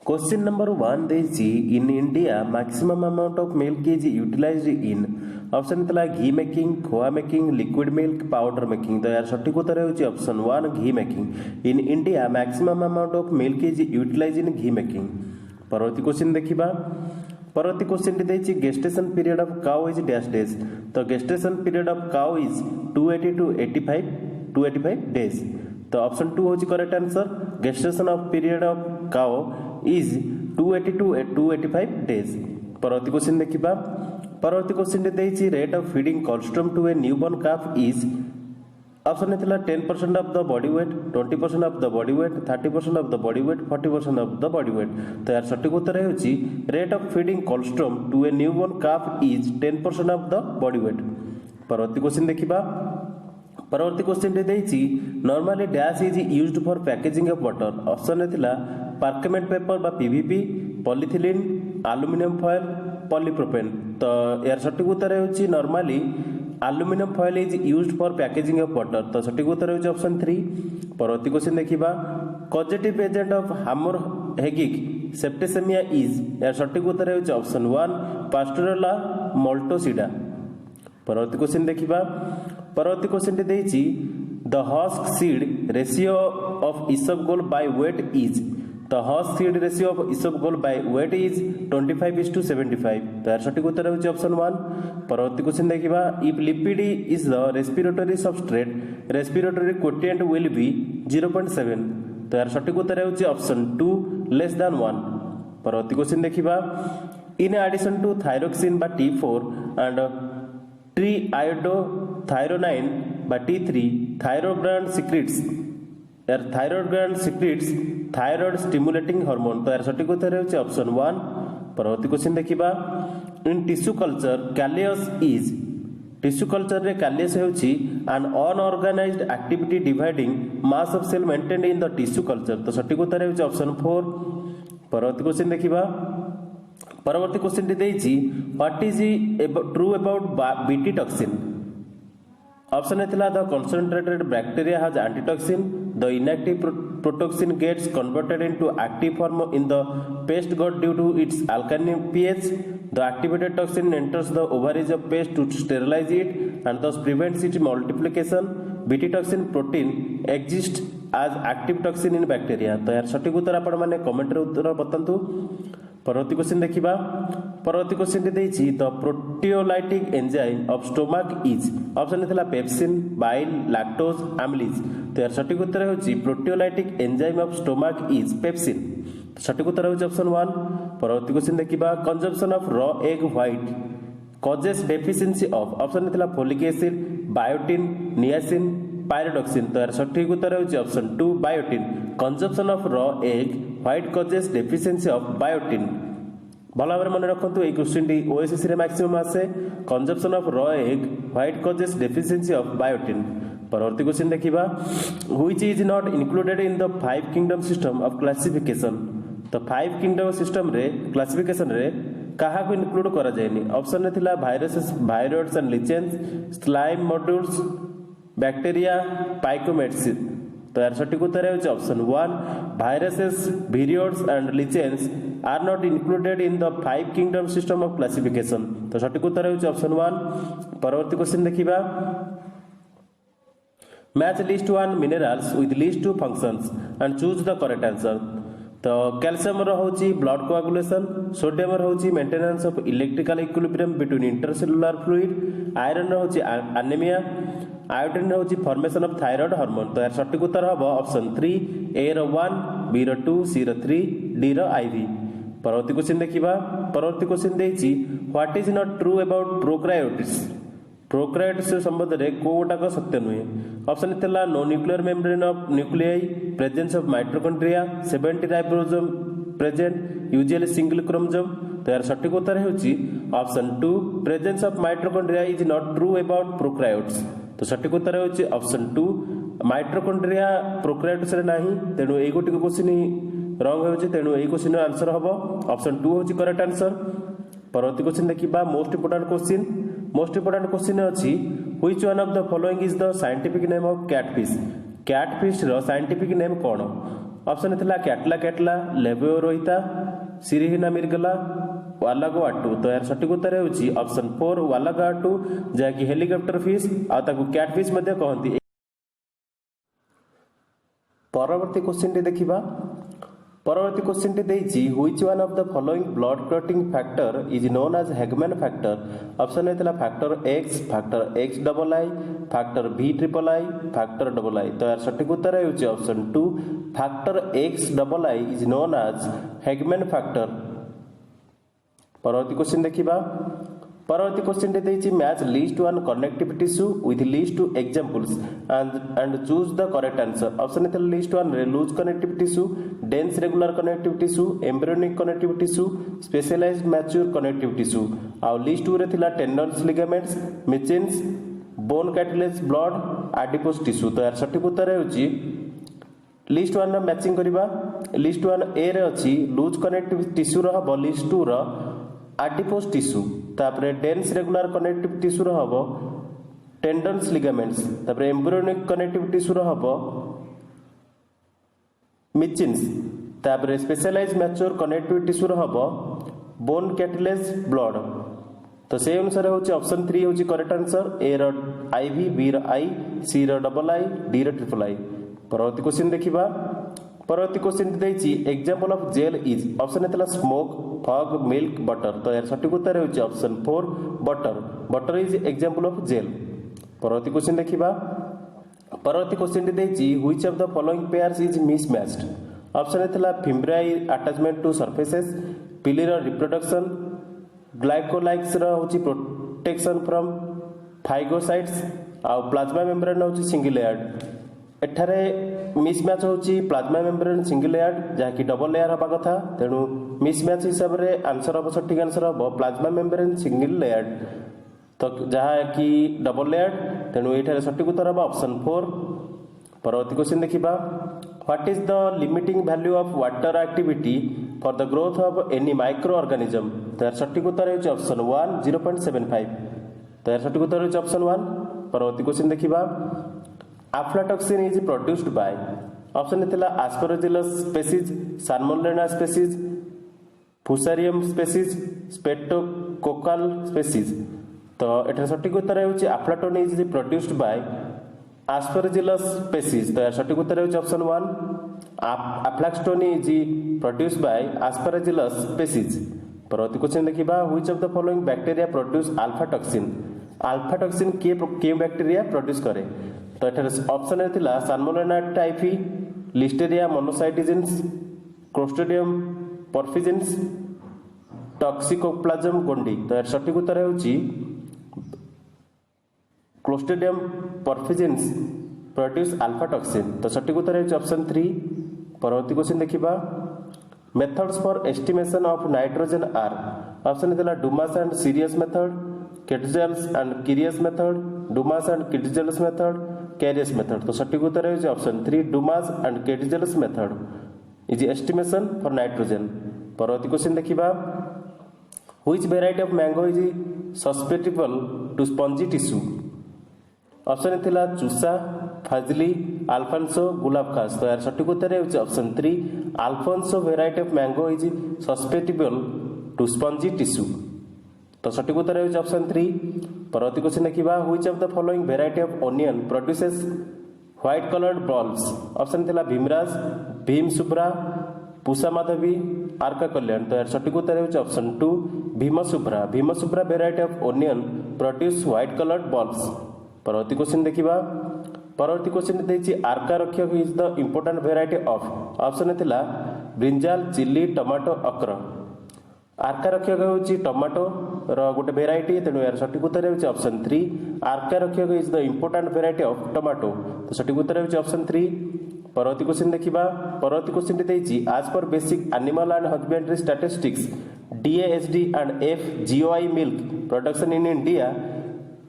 Question number 1 देछि in India maximum amount of milk is utilised in option तला ghee making khoa making liquid milk powder making. तो यार सठिक उत्तर होछि option 1 ghee making. In India maximum amount of milk is utilised in ghee making. परवर्ती question देखिबा। परवर्ती क्वेश्चन टी देछि gestation period of cow is dash days. तो gestation period of cow is 280 to 285 days. तो ऑप्शन 2 होछि correct answer. Gestation of period of cow is 280 to 285 days. परवर्ती question देखिबा। परवर्ती क्वेश्चन देछि rate of feeding colostrum to a newborn calf is option थिला 10% of the body weight 20% of the body weight 30% of the body weight 40% of the body weight. तो यार सठिक उत्तर होछि rate of feeding colostrum to a newborn calf is 10% of the body weight. परवर्ती question देखिबा। परवर्ती question देछि normally dash is used for packaging of water. Option थिला पार्चमेंट पेपर बा PVP polythene aluminium foil polypropene. तो यार सठिक उत्तर होछि normally aluminium foil is used for packaging of water. तो सठिक उत्तर होछि ऑप्शन 3। परवर्ती क्वेश्चन देखिबा। Causative agent of haemorrhagic septicaemia is यार सठिक उत्तर होछि ऑप्शन 1 पास्टोरेला मोल्टोसिडा। परवर्ती क्वेश्चन देखिबा। परवर्ती क्वेश्चन टी देछि the husk seed ratio of isabgol by weight is. तो husk seed ratio of isabgol by weight is 25:75। तो यार सठिक उत्तर होछि ऑप्शन 1। परवर्ती क्वेश्चन देखिबा। If lipid is the respiratory substrate respiratory quotient will be 0.7। तो यार सठिक उत्तर होछि ऑप्शन 2 लेस देन 1। परवर्ती क्वेश्चन देखिबा। इन एडिशन टू थायरोक्सिन बा T4 एंड ट्री आयोडोथायरोनाइन बा T3 thyroid gland secretes thyroid stimulating hormone. तो यार सठिक उत्तर होछि ऑप्शन 1। परवर्ती क्वेश्चन देखिबा। In tissue culture callus is tissue culture रे कैलियस होछि an unorganised activity dividing mass of cell maintained in the tissue culture. तो सठिक उत्तर होछि ऑप्शन 4। परवर्ती क्वेश्चन देखिबा। परवर्ती क्वेश्चन टी देछि what is true about BT toxin. Option थिला the concentrated bacteria has antitoxin the inactive protoxin gets converted into active form in the pest gut due to its alkaline pH the activated toxin enters the ovaries of pest to sterilise it and thus prevents its multiplication BT toxin protein exist as active toxin in bacteria. तो यार सठिक उत्तर आपण माने comment रे उत्तर बतांतु। परवर्ती question देखिबा। परवर्ती question देछि the proteolytic enzyme of stomach is. Option थिला पेप्सिन बाइल लैक्टोज एमिलेज। तो यार सठिक उत्तर होछि proteolytic enzyme of stomach is pepsin. सठिक उत्तर होछि ऑप्शन 1। परवर्ती क्वेश्चन देखिबा। Consumption of raw egg white causes deficiency of. Option थिला folic acid biotin niacin pyridoxine. तो यार सठिक उत्तर होछि option 2 biotin. Consumption of raw egg white causes deficiency of biotin. भल भाव मन रखु ये क्वेश्चन टी ओएसएससी रे मैक्सिमम आसे consumption of raw egg white causes deficiency of biotin. परवर्ती क्वेश्चन देखिबा। Which is not included in the 5 kingdom system of classification. तो 5 किंगडम सिस्टम रे क्लासिफिकेशन रे कहा को इंक्लूड करा जायनी। ऑप्शन थिला viruses viroids and lichens slime moulds bacteria phycomycetes. तो यार सठिक उत्तर है option 1 viruses viroids and lichens are not included in the 5 kingdom system of classification. तो सठिक उत्तर है ऑप्शन 1। परवर्ती क्वेश्चन देखिबा। Match list 1 minerals with list 2 functions and choose the correct answer. तो कैल्शियम होची ब्लड कोआगुलेशन सोडियम होची maintenance of electrical equilibrium between intercellular fluid iron होची एनीमिया आयोडीन होची फॉर्मेशन ऑफ थायराइड हार्मोन। तो यार सठिक उत्तर हबो ऑप्शन 3 ए रो 1 बी रो 2 सी रो 3 डी रो IV। परवर्ती क्वेश्चन देखिबा। परवर्ती क्वेश्चन देछि what is not true about prokaryotes. Prokaryotes संबंध रे कोटाक सत्य नुहे। ऑप्शन थिला no nuclear membrane of nuclei presence of mitochondria 70 ribosome present usually single chromosome. तो यार सठिक उत्तर होछि option 2 presence of mitochondria is not true about prokaryotes. तो सठिक उत्तर होछि ऑप्शन 2 माइटोकॉन्ड्रिया प्रोकार्योट्स रे नाही। तेनु एई गोटी क्वेश्चन रॉन्ग होछि तेनु एई क्वेश्चन आंसर हबो ऑप्शन 2 होछि करेक्ट आंसर। परवर्ती क्वेश्चन देखिबा। मोस्ट इंपोर्टेंट क्वेश्चन अछि which one of the following is the scientific name of catfish. Catfish रो साइंटिफिक नेम कोन। ऑप्शन थिला कैटला कैटला लेबोरोहिता सिरिहिना मिर्गला वालागोआटू। तो यार सठिक उत्तर होची ऑप्शन 4 वालागोआटू जाकी हेलिकॉप्टर फिश आ ताकू कैटफिश मध्ये कहंती। परवर्ती क्वेश्चन टी देखिबा। परवर्ती क्वेश्चन टी देइछि which one of the following blood clotting factor is known as Hageman factor. Option हेतला factor X, factor X double I, factor B triple I, factor double I. तो यार सठिक उत्तर होची option 2 factor X double I is known as Hageman factor. परवर्ती question देखिबा। परवर्ती question देइछि match list one connective tissue with list two examples and choose the correct answer. Option है लिस्ट वन रे loose connective tissue, dense regular connective tissue, embryonic connective tissue, specialised mature connective tissue. आ list two रे थिला tendons, ligaments, मिचेंस, bone cartilage, blood, adipose tissue. तो यार सठिक उत्तर होची लिस्ट वन मैचिंग करबा। लिस्ट वन ए रे अछि लूज कनेक्टिव टिश्यू रहबो लिस्ट 2 रो एडिपोज टिश्यू, तापरे डेंस रेगुलर कनेक्टिव टिश्यू रहबो टेंडन्स, लिगामेंट्स, तापरे एम्ब्रियोनिक कनेक्टिव टिश्यू रहबो मिचिन्स, तापरे स्पेशलाइज्ड मैच्योर कनेक्टिव टिश्यू रहबो बोन कार्टिलेज, ब्लड। तो से अनुसार होची ऑप्शन 3 होची करेक्ट आंसर। ए रो आईवी, बी रो आई, सी रो डबल आई, डी रो ट्रिपल आई। परवर्ती क्वेश्चन देखिबा। परवर्ती क्वेश्चन देइछि example of gel is. Option हेतला स्मोक, फॉग, मिल्क, बटर। तो यार सठिक उत्तर होची option 4 butter. Butter is example of gel. परवर्ती क्वेश्चन देखिबा। परवर्ती क्वेश्चन देइछि which of the following pairs is mismatched. Option हेतला फिम्ब्राई अटैचमेंट टू सरफेसेस, पिलीर रिप्रोडक्शन, ग्लाइकोलाइक्स रो होची प्रोटेक्शन फ्रॉम फाइगोसाइट्स, आ प्लाज्मा मेम्ब्रेन होची सिंगल लेयर्ड। एठारे मिसमैच होची प्लाज्मा मेम्ब्रेन सिंगल लेयर्ड जहाँकि डबल लेयर हवा कथा, तेणु मिसमैच हिसाब रे आंसर हम सठिक आंसर हम प्लाज्मा मेम्ब्रेन सिंगल लेयर्ड, तो जहाँकि डबल लेयर्ड, तेणु एठारे सठिक उत्तर हम ऑप्शन 4। परवर्ती क्वेश्चन देखिबा। What is the limiting value of water activity for the growth of any micro organism. तो यार सठिक उत्तर होची ऑप्शन 1 0.75। तो यार सठिक उत्तर होची ऑप्शन 1। परवर्ती क्वेश्चन देखिबा। aflatoxin is produced by। Option हेतला aspergillus species, salmonella species, fusarium species, streptococcal species। तो एठार सठिक उत्तर होची aflatoxin is produced by aspergillus species। तो यार सठिक उत्तर होची option 1 aflatoxin is produced by aspergillus species। परवर्ती क्वेश्चन देखिबा which of the following bacteria produce alpha toxin. Alpha toxin के बैक्टीरिया प्रोड्यूस करे। तो एठारे ऑप्शन हेतिला Salmonella typhi, Listeria monocytogenes, Clostridium perfringens, Toxoplasma gondii. तो यार सठिक उत्तर होची Clostridium perfringens produce alpha toxin. तो सठिक उत्तर होची ऑप्शन 3। परवर्ती क्वेश्चन देखिबा। Methods for estimation of nitrogen are. Option हेतिला Dumas and serious method, Kjeldahl's and Carius method, Dumas and Kjeldahl's method, Carius method. तो सठिक उत्तर है option 3 Dumas and Kjeldahl's method is estimation for nitrogen. परवर्ती question देखिबा। Which variety of mango is susceptible to spongy tissue. Option हेतिला Chausa, Fazli, Alphonso, गुलाब खास। तो यार सठिक उत्तर है option 3 Alphonso variety of mango is susceptible to spongy tissue. तो सठिक उत्तर है ऑप्शन 3। परवर्ती क्वेश्चन देखिबा which of the following variety of onion produces white coloured bulbs. Option थिला भीमराज, भीम सुब्रा, पूषा माधवी, आर्का कल्याण। तो यार सठिक उत्तर है option 2 Bhim Subra. Bhim Subra variety of onion produce white coloured bulbs. परवर्ती क्वेश्चन देखिबा। परवर्ती क्वेश्चन देछि आर्का रक्षक is the important variety of. Option थिला ब्रिंजाल, चिल्ली, टमाटो, अक्र। आर्का रक्षक होची टमाटो रो गोटे वेराइटी, तेणु यार सठिक उत्तर होची ऑप्शन 3 आर्का रक्षक is the important variety of tomato. तो सठिक उत्तर होची ऑप्शन 3। परवर्ती क्वेश्चन देखिबा। परवर्ती क्वेश्चन देछि as per basic animal and husbandry statistics DASD and FGOI milk production in India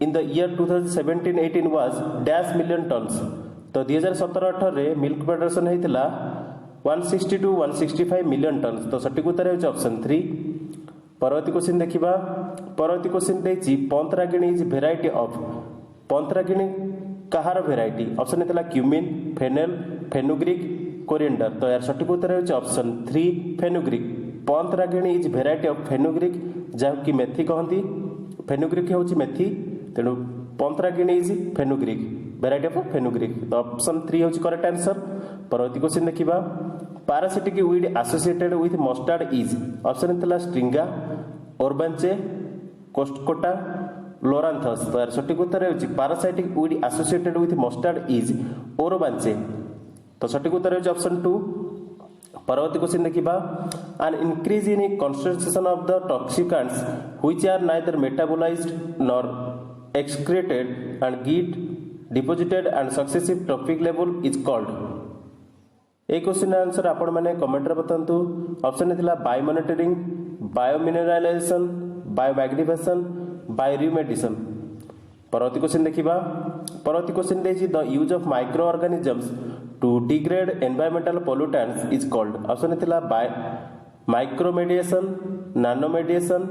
in the year 2017-18 was dash million tons. तो 2017-18 रे मिल्क प्रोडक्शन हेतिला 160 to 165 मिलियन टन्स। तो सठिक उत्तर होची ऑप्शन 3। परवर्ती क्वेश्चन देखिबा। परवर्ती क्वेश्चन देछि Pant Ragini is variety of. Pant Ragini कहार वेराइटी। ऑप्शन हेतला क्यूमिन, फेनेल, फेनुग्रीक, कोरिएंडर। तो यार सठिक उत्तर होची option 3 fenugreek. Pant Ragini is variety of fenugreek जहाँकि मेथी कहती। फेनुग्रीक होची मेथी, तेणु Pant Ragini is fenugreek variety of fenugreek. तो ऑप्शन 3 होची करेक्ट आंसर। परवर्ती क्वेश्चन देखिबा parasitic weed associated with mustard is option थिला स्ट्रिंगा, ओरबांचे, कोस्टकोटा, लोरांथस। तो यार सठिक उत्तर होची parasitic weed associated with mustard is ओरबांचे। तो सठिक उत्तर होची ऑप्शन 2। परवर्ती क्वेश्चन देखिबा an increase in concentration of the toxicants which are neither metabolized nor excreted and get deposited and successive trophic level is called। ए क्वेश्चन आंसर आपण मैंने comment रे बतांतु। ऑप्शन थिला biomonitoring, biomineralization, biomagnification, bioremediation. परवर्ती question देखिबा परवर्ती question देछि the use of microorganisms to degrade environmental pollutants is called. Option थिला micro mediation, nano mediation,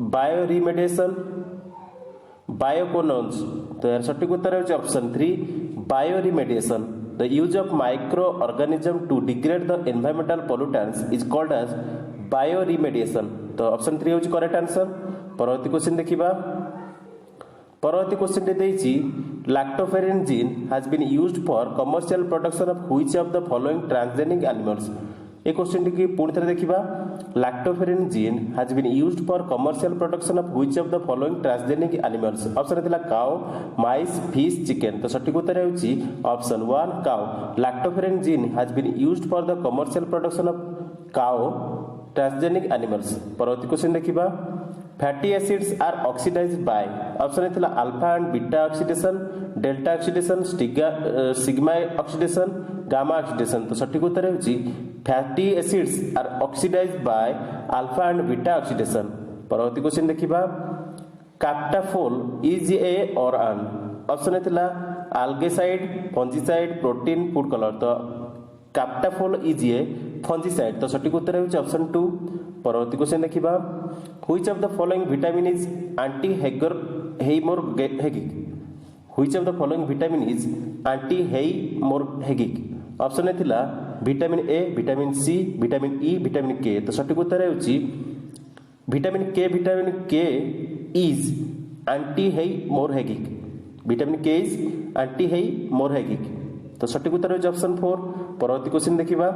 bio remediation, बायोकोनोन्स। तो यार सठिक उत्तर होछि option 3 bioremediation. The use of microorganism to degrade the environmental pollutants is called as bioremediation। तो ऑप्शन 3 होची correct answer. परवर्ती क्वेश्चन देखिबा परवर्ती क्वेश्चन रे देछि lactoferrin gene has been used for commercial production of which of the following transgenic animals. ए question की पुणी थे देखिबा lactoferrin gene has been used for commercial production of which of the following transgenic animals. Option थिला cow, mice, fish, chicken. तो सठिक उत्तर होची option 1 cow. Lactoferrin gene has been used for the commercial production of cow transgenic animals. परवर्ती question देखिबा fatty acids are oxidised by. Option थिला alpha and beta oxidation, delta oxidation, sigma oxidation, gamma oxidation. तो सठिक उत्तर होची fatty acids are oxidised by alpha and beta oxidation. परवर्ती question देखिबा captafol is a or an. Option थिला algaecide, fungicide, protein, food colour. तो captafol is A fungicide. तो सठिक उत्तर होची ऑप्शन 2। परवर्ती क्वेश्चन देखिबा which of the following vitamin is anti haemorrhagic. Which of the following vitamin is anti haemorrhagic. Option थिला vitamin A, vitamin C, vitamin E, vitamin K. तो सठिक उत्तर होची vitamin K is anti haemorrhagic. Vitamin K is anti haemorrhagic. तो सठिक उत्तर होची option 4। परवर्ती क्वेश्चन देखिबा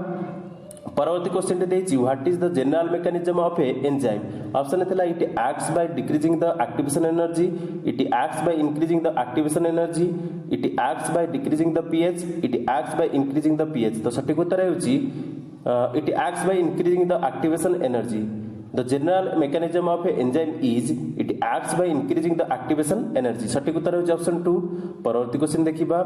परवर्ती क्वेश्चन रे देछि what is the general mechanism of a enzyme. Option थिला it acts by decreasing the activation energy, it acts by increasing the activation energy, it acts by decreasing the pH, it acts by increasing the pH. तो सठिक उत्तर होछि it acts by increasing the activation energy. The general mechanism of a enzyme is it acts by increasing the activation energy. सठिक उत्तर होछि option 2। परवर्ती question देखिबा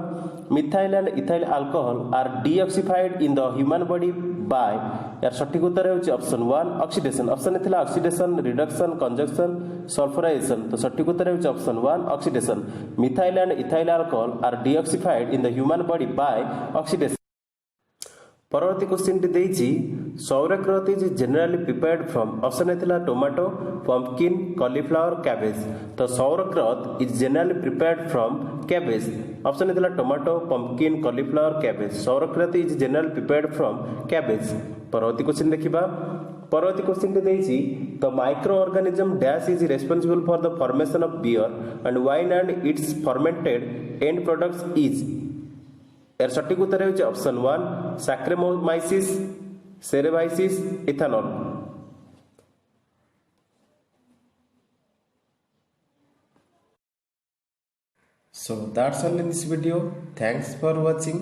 methyl and ethyl alcohol are detoxified in the human body by. यार सठिक उत्तर होछि option 1 oxidation. Option थिला ऑक्सीडेशन, रिडक्शन, कंजक्शन, सल्फराइजेशन। तो सठिक उत्तर होछि option 1 oxidation. Methyl and ethyl alcohol are detoxified in the human body by oxidation. परवर्ती क्वेश्चन टी देछि sauerkraut is generally prepared from। Option थिला टोमेटो, पंपकिन, कॉलीफ्लावर, कैबेज। तो sauerkraut is generally prepared from cabbage। Option थिला tomato, pumpkin, cauliflower, cabbage. sauerkraut is generally prepared from cabbage। परवर्ती question देखिबा परवर्ती question टी देछि the microorganism dash is responsible for the formation of beer and wine and its fermented and products is. यार सठिक उत्तर होछि option 1 Saccharomyces, cerevisiae, ethanol. So that's all in this video. Thanks for watching.